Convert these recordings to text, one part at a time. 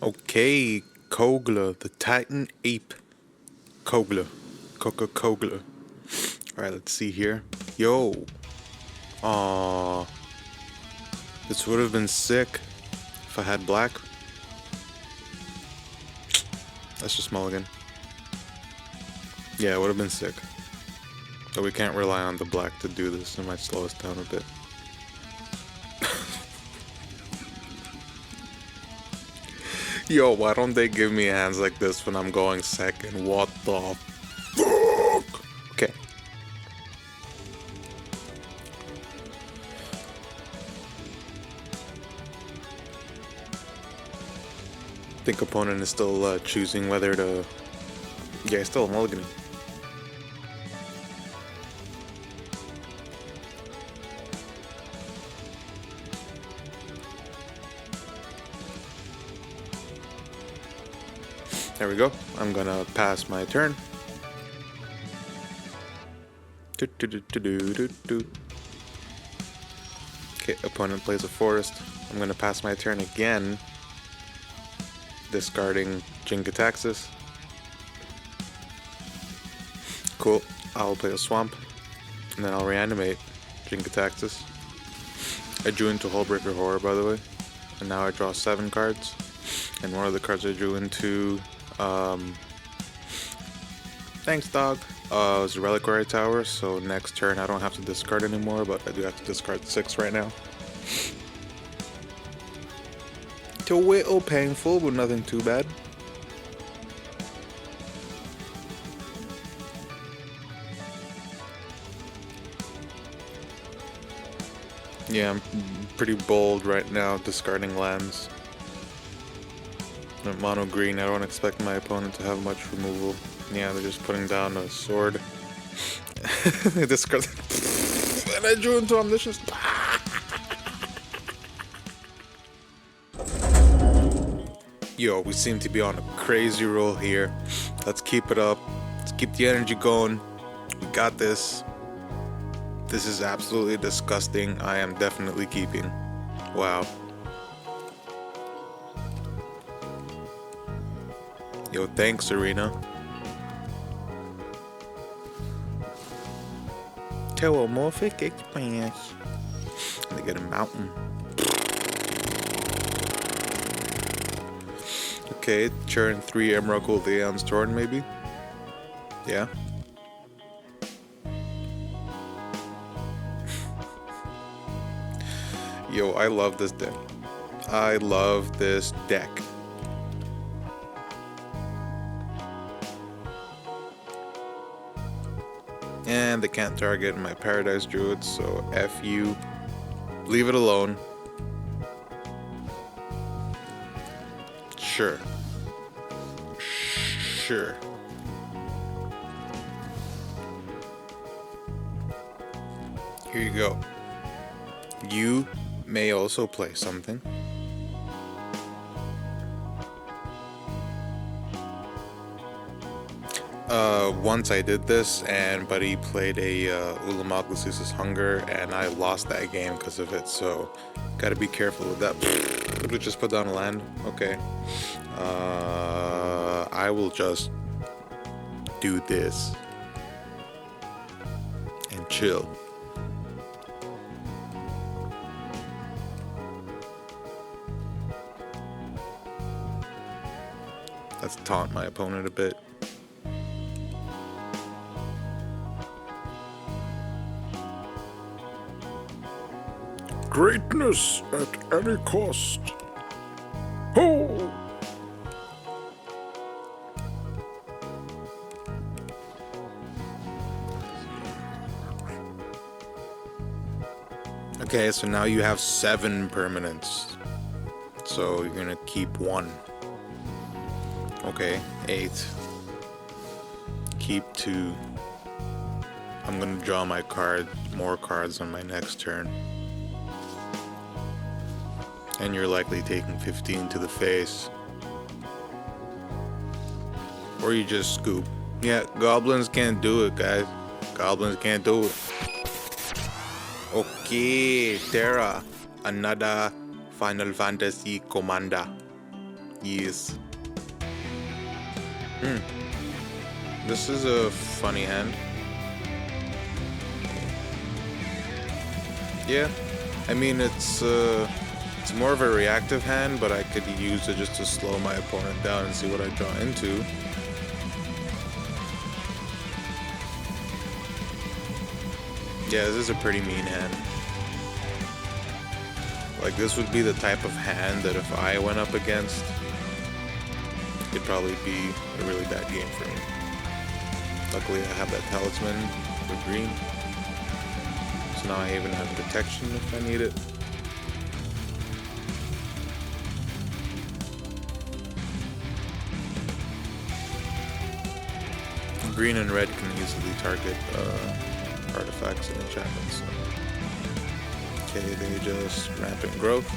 Okay, Kogla, the Titan Ape. Kogla. Kogla. Alright, let's see here. Yo. Aww. This would have been sick if I had black. That's just mulligan. Yeah, it would have been sick. But we can't rely on the black to do this. It might slow us down a bit. Yo, why don't they give me hands like this when I'm going second? What the fuck? Okay. I think opponent is still choosing whether to... Yeah, he's still mulliganing. There we go. I'm gonna pass my turn. Okay, opponent plays a forest. I'm gonna pass my turn again, discarding Daxos. Cool. I'll play a swamp, and then I'll reanimate Daxos. I drew into Hullbreaker Horror, by the way, and now I draw 7 cards. And one of the cards I drew into, thanks dog, was a Reliquary Tower, so next turn I don't have to discard anymore, but I do have to discard 6 right now. It's a little painful, but nothing too bad. Yeah, I'm pretty bold right now, discarding lands. Mono green, I don't expect my opponent to have much removal. Yeah, they're just putting down a sword. They discard. And I drew into Omniscience. Yo, we seem to be on a crazy roll here. Let's keep it up. Let's keep the energy going. We got this. This is absolutely disgusting. I am definitely keeping. Wow. Yo, thanks, Arena. Telomorphic expanse. They get a mountain. Okay, turn 3 Emerald Gold Aeon's Torn, maybe? Yeah. Yo, I love this deck. I love this deck. And they can't target my Paradise Druid, so F you. Leave it alone. Sure. Sure. Here you go. You may also play something. Once I did this, and Buddy played a Ulamog Hunger, and I lost that game because of it, so gotta be careful with that. Could we just put down a land? Okay. I will just do this and chill. Let's taunt my opponent a bit. Greatness at any cost. Ho! Okay, so now you have 7 permanents. So you're gonna keep 1. Okay, 8. Keep 2. I'm gonna draw my more cards on my next turn. And you're likely taking 15 to the face. Or you just scoop. Yeah, goblins can't do it, guys. Goblins can't do it. Okay, Terra. Another Final Fantasy commander. Yes. This is a funny hand. Yeah, I mean it's more of a reactive hand, but I could use it just to slow my opponent down and see what I draw into. Yeah, this is a pretty mean hand. Like, this would be the type of hand that if I went up against, it could probably be a really bad game for me. Luckily, I have that talisman for green. So now I even have protection if I need it. Green and red can easily target artifacts and enchantments. So. Okay, they just rampant growth.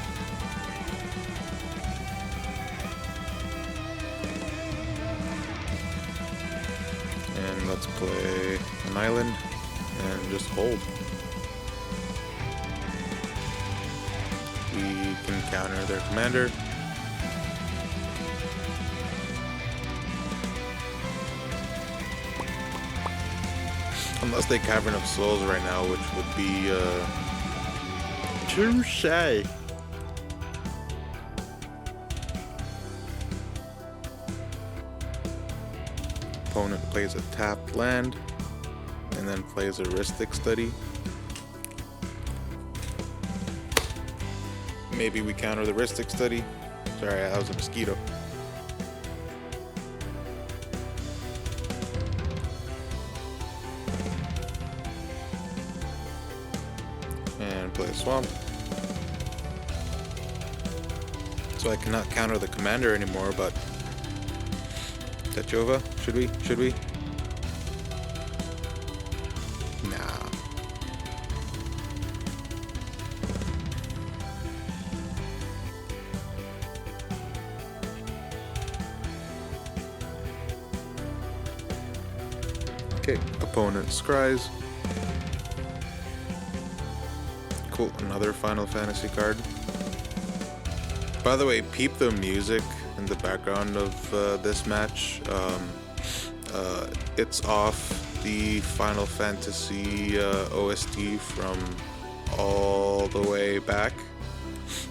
And let's play an island and just hold. We can counter their commander. Unless they Cavern of Souls right now, which would be touché. Opponent plays a tapped land and then plays a Ristic Study. Maybe we counter the Ristic Study. Sorry, that was a mosquito. And play a Swamp. So I cannot counter the commander anymore, but Tatyova, should we? Should we? Nah. Okay, opponent scries. Cool, another Final Fantasy card. By the way, peep the music in the background of this match. It's off the Final Fantasy OST from all the way back,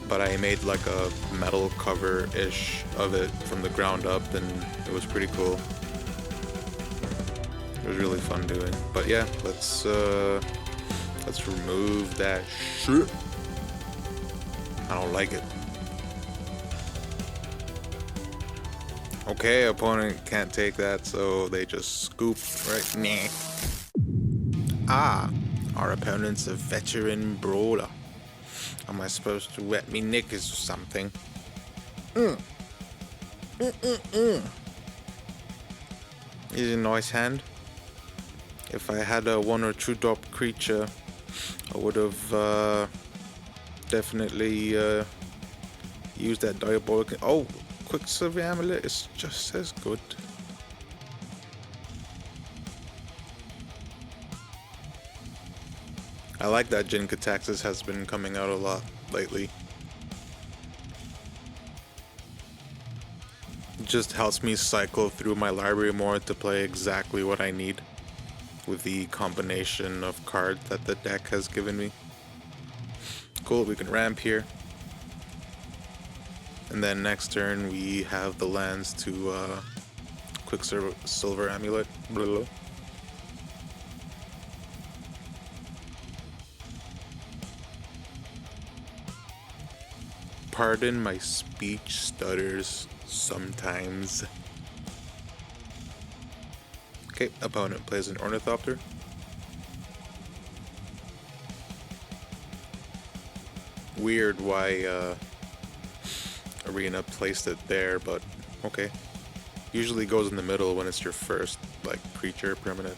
but I made like a metal cover-ish of it from the ground up, and it was pretty cool. It was really fun doing. But yeah, let's remove that shit. I don't like it. Okay, opponent can't take that, so they just scoop right. Nah. Ah, our opponent's a veteran brawler. Am I supposed to wet me knickers or something? Is a nice hand. If I had a 1 or 2 drop creature, I would have definitely used that diabolical. Oh, Quicksilver Amulet is just as good. I like that Jin Kataxis has been coming out a lot lately. It just helps me cycle through my library more to play exactly what I need with the combination of cards that the deck has given me. Cool, we can ramp here. And then next turn we have the lands to Quicksilver Amulet. Blah, blah. Pardon my speech stutters sometimes. Okay, opponent plays an Ornithopter. Weird why Arena placed it there, but okay. Usually goes in the middle when it's your first like creature permanent.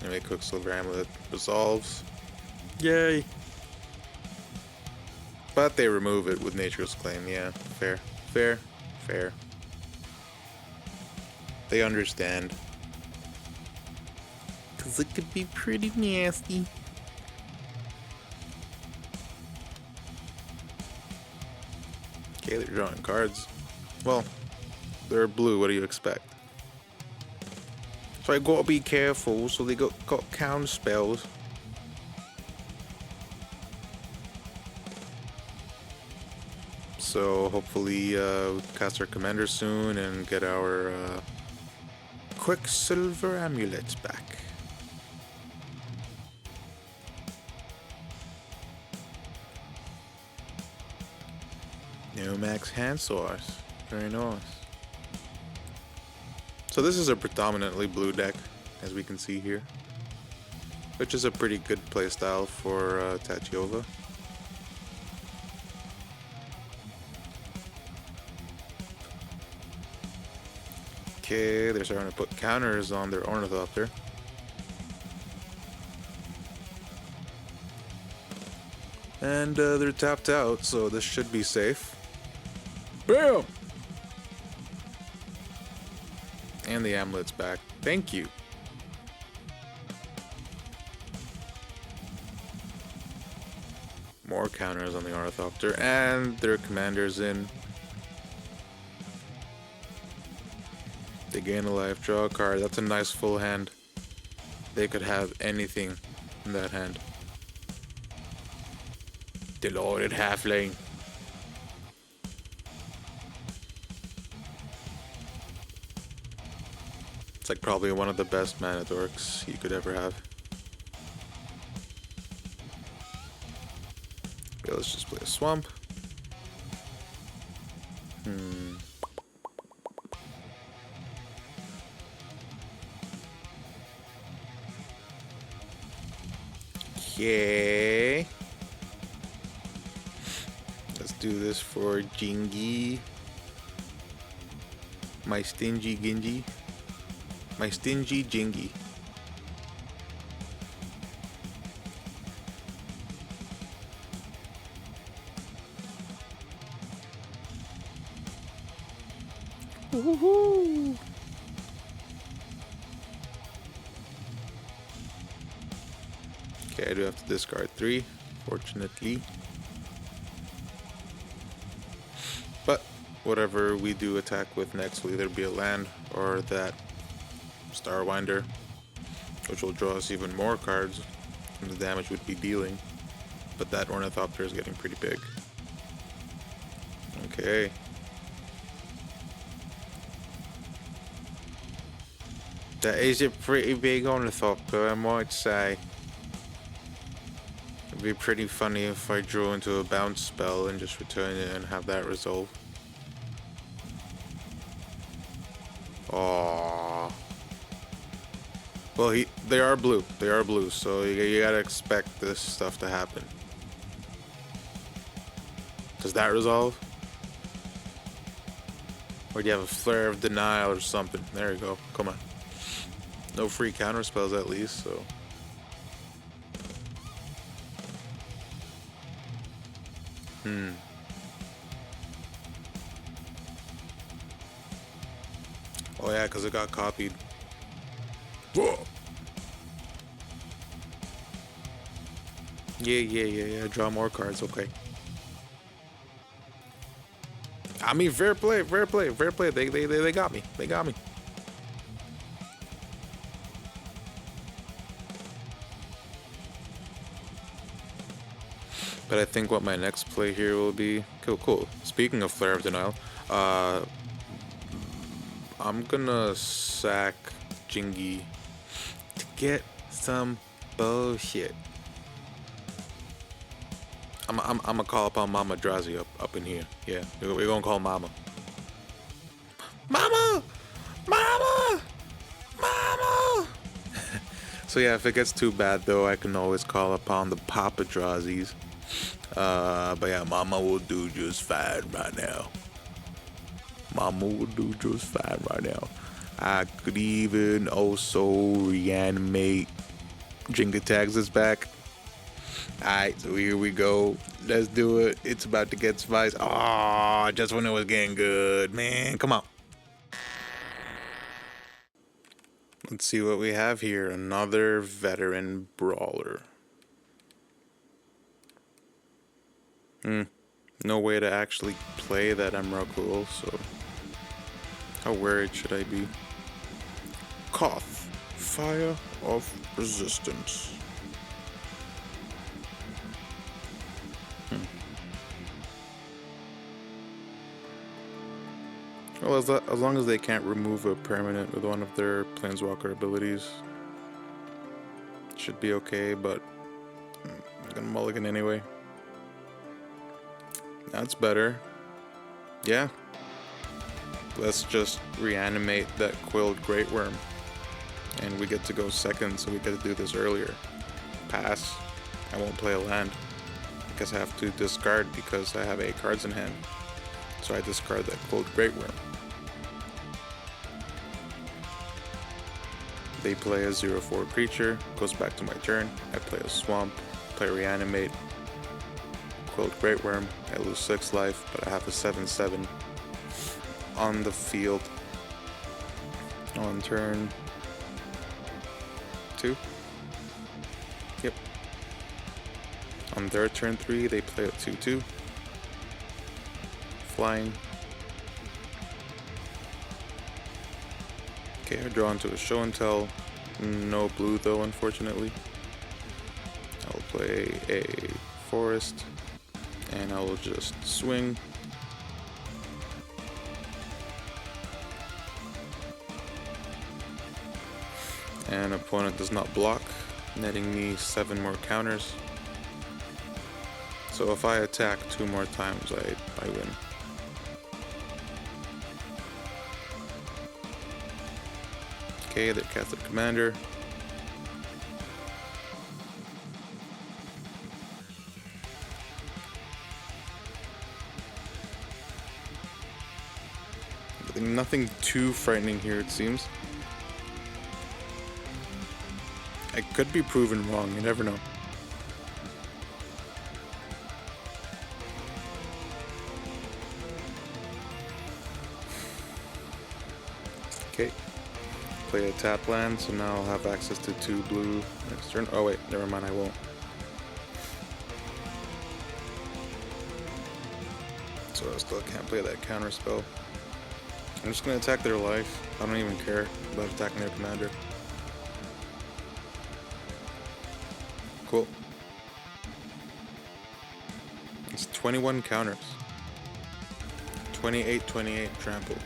Anyway, Quicksilver Amulet resolves. Yay! But they remove it with Nature's Claim. Yeah, fair, fair, fair. They understand. 'Cause it could be pretty nasty. Okay, they're drawing cards. Well, they're blue, what do you expect? So I gotta be careful, so they got counter spells. So hopefully we cast our commander soon and get our Quicksilver amulets back. No max hand source. Very nice. So this is a predominantly blue deck, as we can see here, which is a pretty good playstyle for Tatyova. Okay, they're starting to put counters on their Ornithopter. And they're tapped out, so this should be safe. Bam! And the amulet's back. Thank you. More counters on the Ornithopter, and their commander's in. They gain a life, draw a card. That's a nice full hand. They could have anything in that hand. Deloaded halfling. It's like probably one of the best mana dorks you could ever have. Okay, let's just play a swamp. Okay. Let's do this for Jingy. My stingy Gingy. My stingy Jingy. Woohoo! Okay, I do have to discard 3, fortunately. But whatever we do attack with next will either be a land or that Starwinder, which will draw us even more cards than the damage would be dealing. But that Ornithopter is getting pretty big. Okay. That is a pretty big Ornithopter, I might say. It'd be pretty funny if I drew into a bounce spell and just return it and have that resolve. Aww. Well, they are blue. They are blue, so you gotta expect this stuff to happen. Does that resolve? Or do you have a Flare of Denial or something? There you go. Come on. No free counter spells at least, so. Oh yeah, because it got copied. Whoa! Yeah. Draw more cards, okay. I mean, fair play. They got me. They got me. But I think what my next play here will be... Cool. Speaking of Flare of Denial, I'm gonna sack Jingy to get some bullshit. I'm gonna call upon Mama Drazi up in here. Yeah, we're gonna call Mama. Mama! So yeah, if it gets too bad though, I can always call upon the Papa Drazis. But yeah, Mama will do just fine right now. I could even also reanimate Jenga Tags is back. Alright, so here we go. Let's do it. It's about to get spice. Oh, just when it was getting good. Man, come on. Let's see what we have here. Another veteran brawler. No way to actually play that Emrakul, so how worried should I be? Koth, Fire of Resistance. Well, as long as they can't remove a permanent with one of their Planeswalker abilities, should be okay, but I'm gonna mulligan anyway. That's better. Yeah. Let's just reanimate that Quilled Great Worm. And we get to go second, so we get to do this earlier. Pass. I won't play a land. I guess I have to discard because I have 8 cards in hand. So I discard that Quilled Great Worm. They play a 0/4 creature, goes back to my turn. I play a swamp, play reanimate, Quilled Great Worm. I lose 6 life, but I have a 7/7 on the field on turn 2. Yep. On their turn 3, they play a 2/2. Flying. Okay, I draw into a show and tell. No blue though, unfortunately. I'll play a forest and I will just swing. And opponent does not block, netting me 7 more counters. So if I attack 2 more times, I win. Okay, they cast the commander. Nothing too frightening here, it seems. I could be proven wrong, you never know. Okay. Play a tap land, so now I'll have access to 2 blue next turn. Oh wait, never mind, I won't. So I still can't play that counter spell. I'm just gonna attack their life. I don't even care about attacking their commander. Cool. It's 21 counters. 28 trample.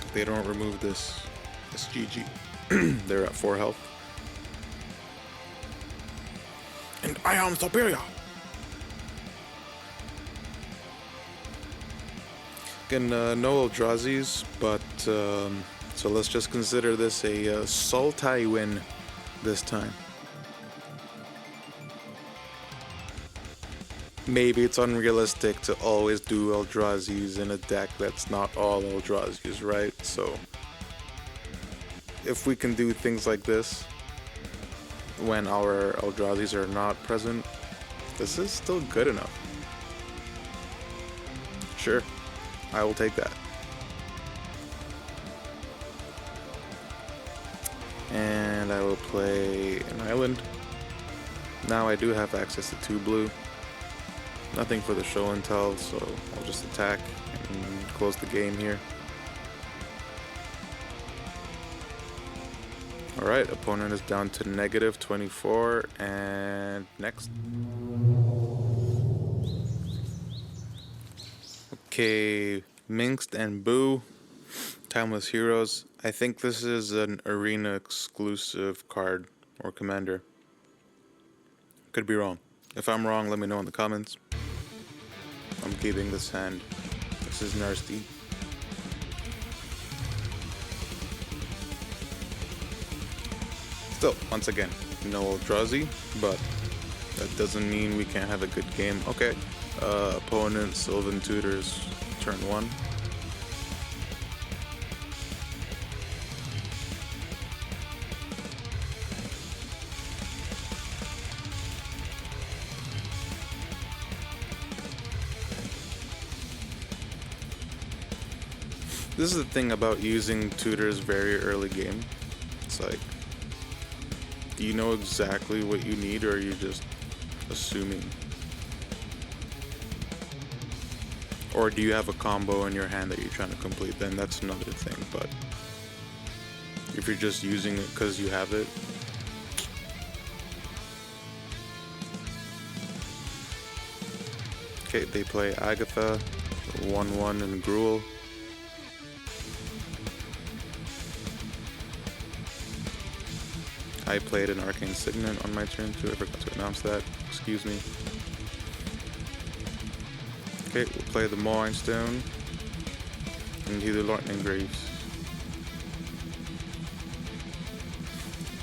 If they don't remove this, it's GG. They're at 4 health. And I am superior! Again, no Eldrazi's, but so let's just consider this a Sultai win this time. Maybe it's unrealistic to always do Eldrazi's in a deck that's not all Eldrazi's, right? So if we can do things like this when our Eldrazi's are not present, this is still good enough. Sure, I will take that. And I will play an island. Now I do have access to 2 blue. Nothing for the show and tell, so I'll just attack and close the game here. Alright, opponent is down to -24, and next. Okay, Minsc and Boo, Timeless Heroes. I think this is an arena exclusive card or commander. Could be wrong. If I'm wrong, let me know in the comments. I'm keeping this hand. This is nasty. Still, once again, no Eldrazi, but that doesn't mean we can't have a good game. Okay, opponent Sylvan Tutors, turn 1. This is the thing about using tutors very early game. It's like, do you know exactly what you need, or are you just assuming? Or do you have a combo in your hand that you're trying to complete? Then that's another thing. But if you're just using it because you have it. Okay, they play Agatha, 1/1 and Gruel. I played an Arcane Signet on my turn too. I forgot to announce that. Excuse me. Okay, we'll play the Mawine Stone and do the Lightning Graves.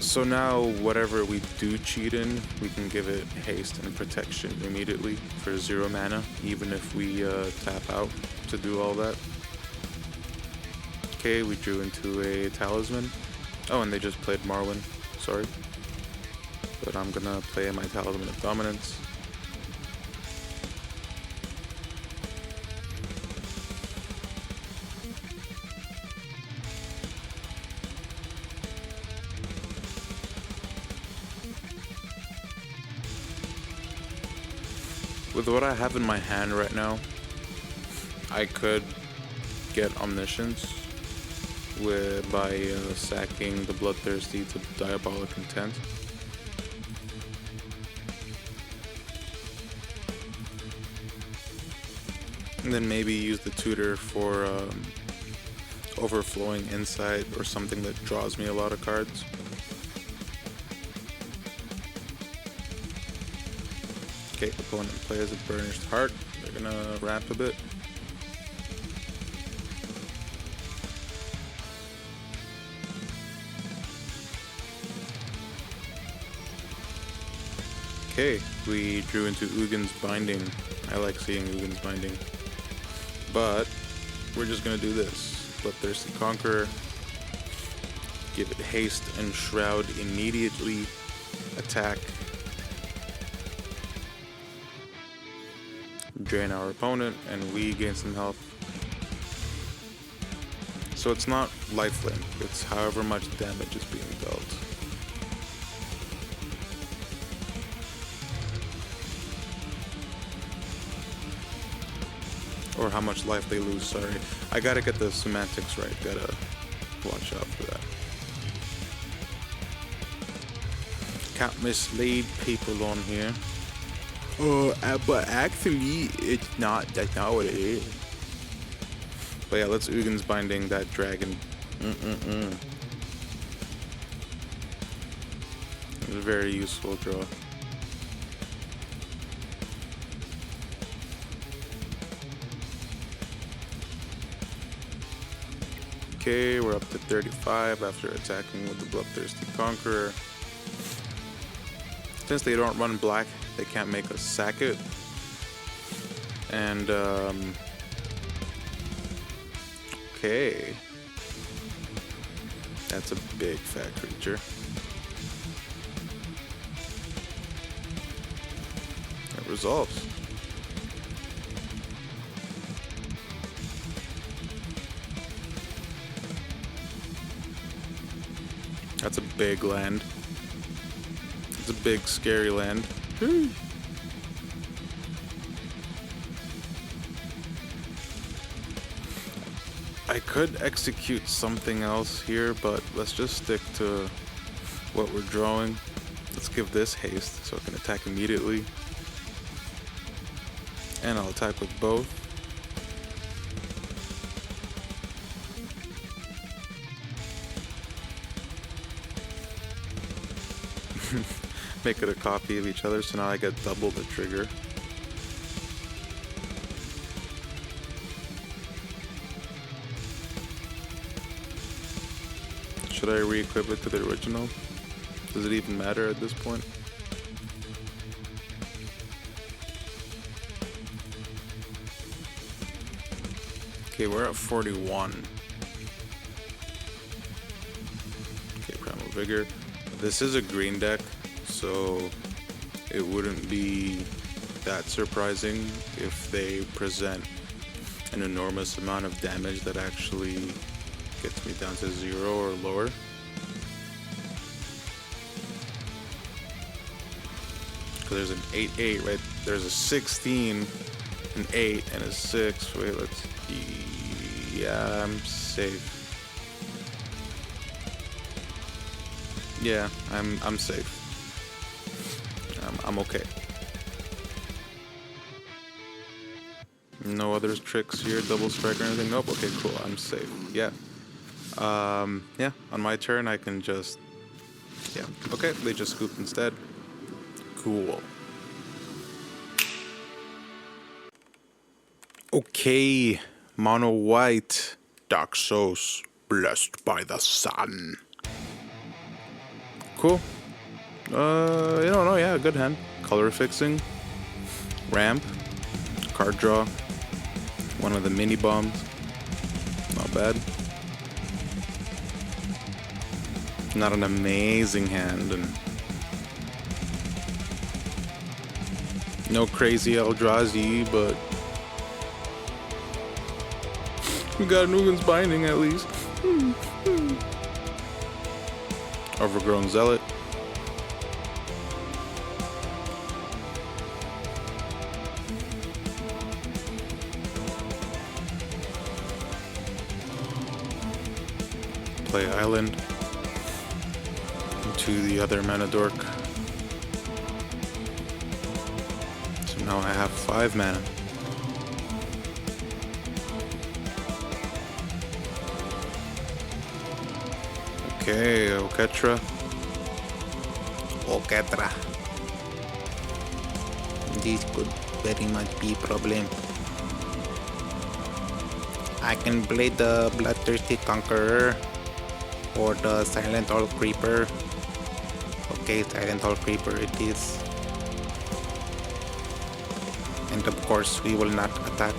So now, whatever we do cheat in, we can give it haste and protection immediately for 0 mana, even if we tap out to do all that. Okay, we drew into a Talisman. Oh, and they just played Marwyn. Sorry. But I'm gonna play my Talisman of Dominance. With what I have in my hand right now, I could get Omniscience by sacking the Bloodthirsty to Diabolic Intent. And then maybe use the Tutor for Overflowing Insight or something that draws me a lot of cards. Okay, opponent plays a Burnished Heart. They're gonna ramp a bit. Okay, we drew into Ugin's Binding. I like seeing Ugin's Binding. But we're just gonna do this. Bloodthirsty Conqueror. Give it haste and shroud immediately. Attack. Drain our opponent and we gain some health. So it's not lifelink, it's however much damage is being dealt. Or how much life they lose, sorry. I gotta get the semantics right, gotta watch out for that. Can't mislead people on here. But actually, it's not. That's not what it is. But yeah, let's Ugin's Binding that dragon. It's a very useful draw. Okay, we're up to 35 after attacking with the Bloodthirsty Conqueror. Since they don't run black, they can't make us sack it. And, okay. That's a big fat creature. It resolves. That's a big land. It's a big, scary land. I could execute something else here, but let's just stick to what we're drawing. Let's give this haste so I can attack immediately. And I'll attack with both. Make it a copy of each other, so now I get double the trigger. Should I re-equip it to the original? Does it even matter at this point? Okay, we're at 41. Okay, Primal Vigor. This is a green deck, so it wouldn't be that surprising if they present an enormous amount of damage that actually gets me down to 0 or lower. Because there's an 8-8, right? There's a 16 an 8 and a 6. Wait, let's... Yeah, I'm safe. Yeah, I'm safe. I'm okay. No other tricks here, double strike or anything? Nope. Okay, cool. I'm safe. Yeah. Yeah. On my turn, I can just... Yeah. Okay, they just scooped instead. Cool. Okay. Mono white. Daxos. Blessed by the sun. Cool. You don't know. Yeah, good hand. Color fixing. Ramp. Card draw. One of the mini bombs. Not bad. Not an amazing hand, and no crazy eldrazi, but we got Nugan's Binding at least. Overgrown Zealot. Play Island to the other mana dork. So now I have 5 mana. Okay, Oketra. This could very much be a problem. I can play the Bloodthirsty Conqueror or the Silent All Creeper. Okay, Silent All Creeper it is. And of course we will not attack.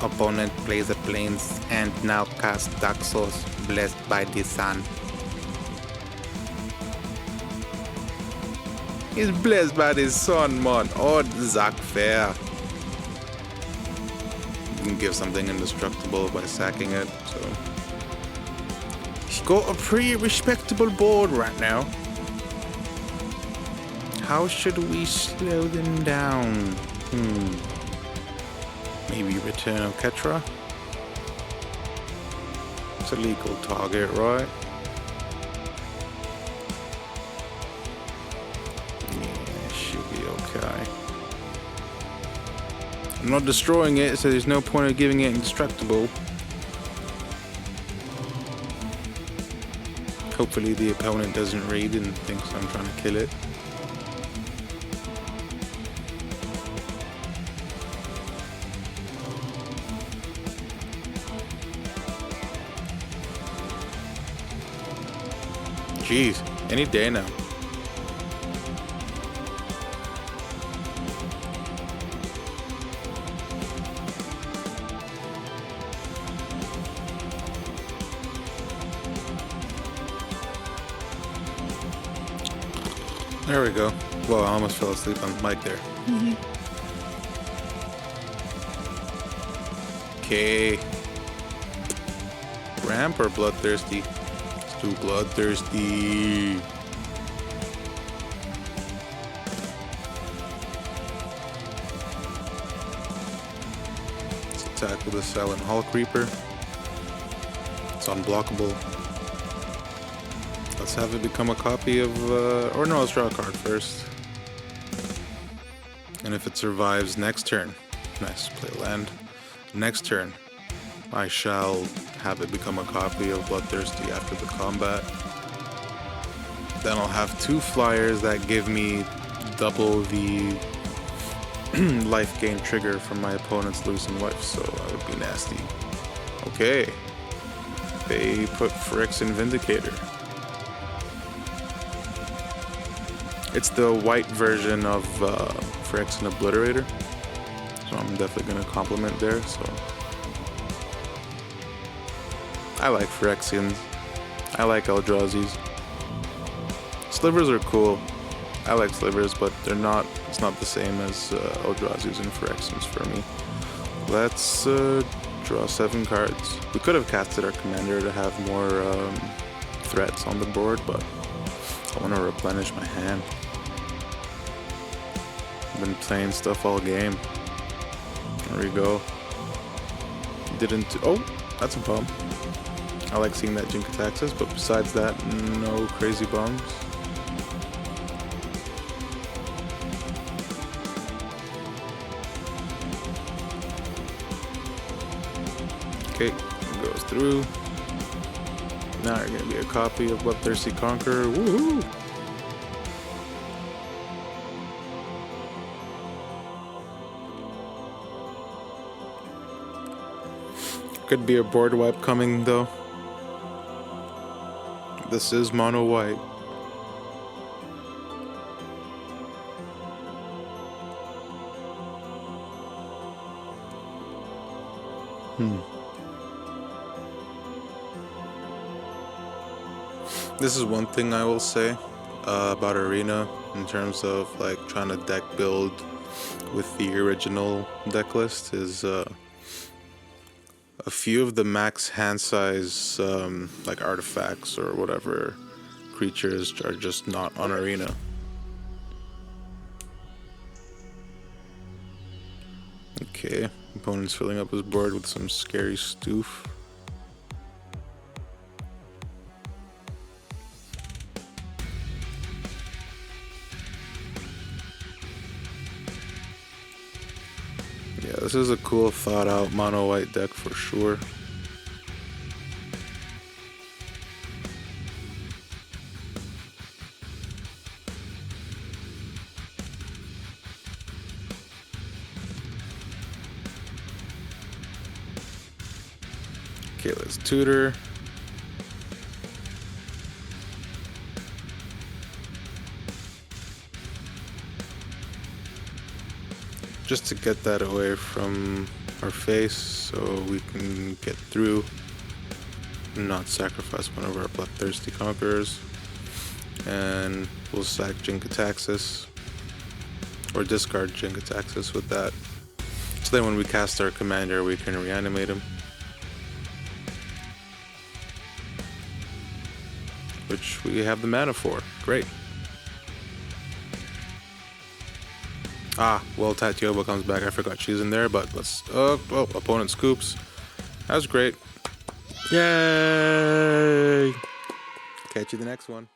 Opponent plays a plains and now casts Daxos, blessed by the sun. He's blessed by the sun, man. Oh, Zack fair. You can give something indestructible by sacking it, so he's got a pretty respectable board right now. How should we slow them down? Maybe return Ketra? It's a legal target, right? Yeah, should be okay. I'm not destroying it, so there's no point of giving it indestructible. Hopefully the opponent doesn't read and thinks I'm trying to kill it. Jeez, any day now. There we go. Whoa, I almost fell asleep on the mic there. Okay. Ramp or Bloodthirsty? Let's do Bloodthirsty. Let's attack with a Silent Hall Creeper. It's unblockable. Let's have it become a copy of, or no, let's draw a card first. And if it survives next turn, nice, play land. Next turn, I shall have it become a copy of Bloodthirsty after the combat. Then I'll have 2 flyers that give me double the life gain trigger from my opponent's losing life, so that would be nasty. Okay. They put Phyrexian Vindicator. It's the white version of Phyrexian Obliterator, so I'm definitely going to compliment there. So I like Phyrexians. I like Eldrazi's. Slivers are cool. I like Slivers, but they're not. It's not the same as Eldrazi's and Phyrexians for me. Let's draw 7 cards. We could have casted our commander to have more threats on the board, but I want to replenish my hand. Been playing stuff all game. There we go. Didn't... Oh, that's a bomb. I like seeing that Jink attacks us, but besides that, no crazy bombs. Okay, goes through. Now you're gonna be a copy of Bloodthirsty Conqueror. Woohoo! Could be a board wipe coming though. This is mono white. This is one thing I will say about Arena in terms of like trying to deck build with the original deck list is a few of the max hand size like artifacts or whatever creatures are just not on Arena. Okay, opponent's filling up his board with some scary stoof. Yeah, this is a cool thought out mono white deck for sure. Okay, let's tutor. Just to get that away from our face so we can get through and not sacrifice one of our Bloodthirsty Conquerors. And we'll sack Jink Ataxis or discard Jink Ataxis with that. So then when we cast our commander we can reanimate him. Which we have the mana for. Great. Ah, well, Tatyova comes back. I forgot she's in there, but let's... Oh, opponent scoops. That was great. Yay! Catch you the next one.